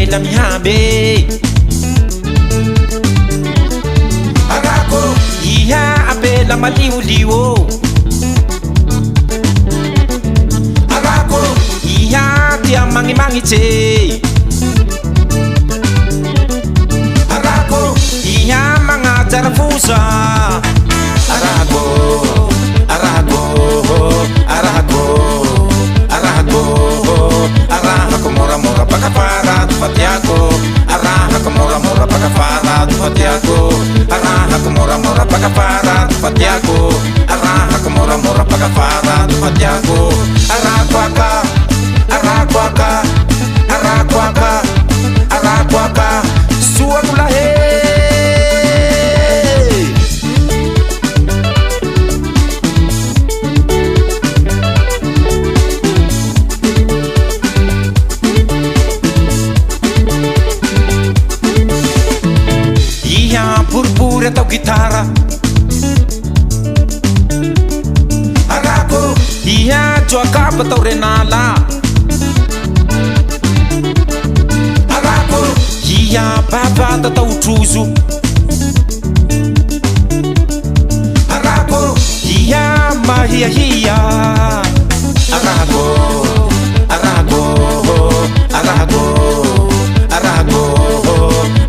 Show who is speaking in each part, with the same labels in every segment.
Speaker 1: apela mihambe arako iha apela maliolio arako iha tia mangimangice arako iha mangajar fusa arako arako arako arako arako mora mora pakafara fatiako arako mora mora pakafara fatiako arako mora mora pakafara fatiako arako mora mora pakafara fatiako arako aka arako aka arako aka arako aka suakula he purpura atau gitara arako iya joaka batau renala arako iya baba tatau truzu arako iya mahia hia arako arako arako arako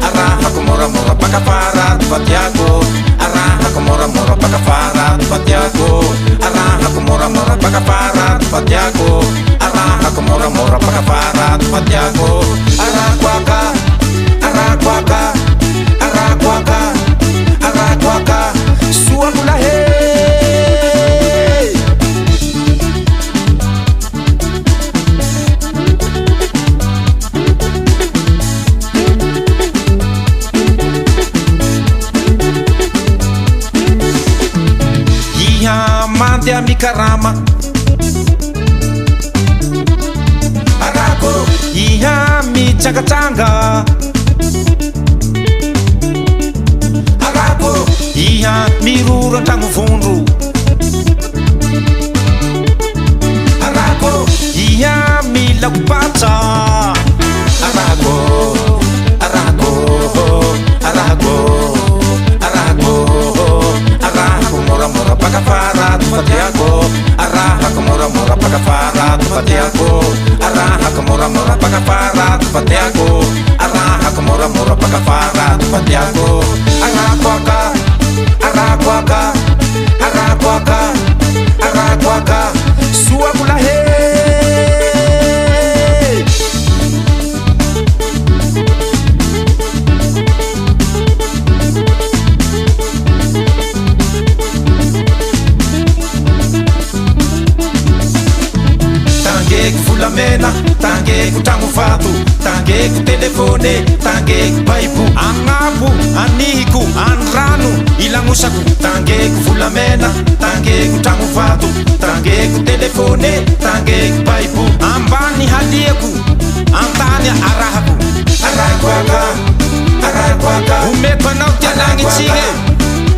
Speaker 1: arako mora mora pakafara fatiako arako mora mora pakafara fatiako arako mora mora pakafara fatiako arako mora mora pakafara fatiako arako aka arako aka arako aka arako aka suakula he mande amikarama arako iha michangachanga arako iha miruro tangu vundru arako iha milakupata arako arako arako arako arako mora mora pakafara fatiako arako mora mora pakafara fatiako arako mora mora pakafara fatiako arako mora mora pakafara fatiako arako aka arako aka arako aka arako aka suakula he fulamena tangeko tragno vato tangeko telefone tangeko baibo agnabo anihiko andrano ilagnosako tangeko fulamena tangeko tragno vato tangeko telefone tangeko baibo ambany haliako antany arahako arahako aka arahako aka omeko anao tialagnitsiny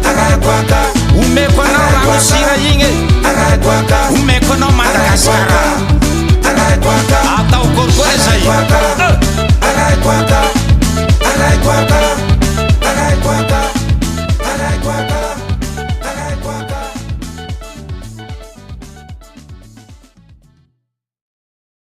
Speaker 1: arahako aka omeko anao ramosira igny arahako aka omeko anao Madagasikara atao gorgore zay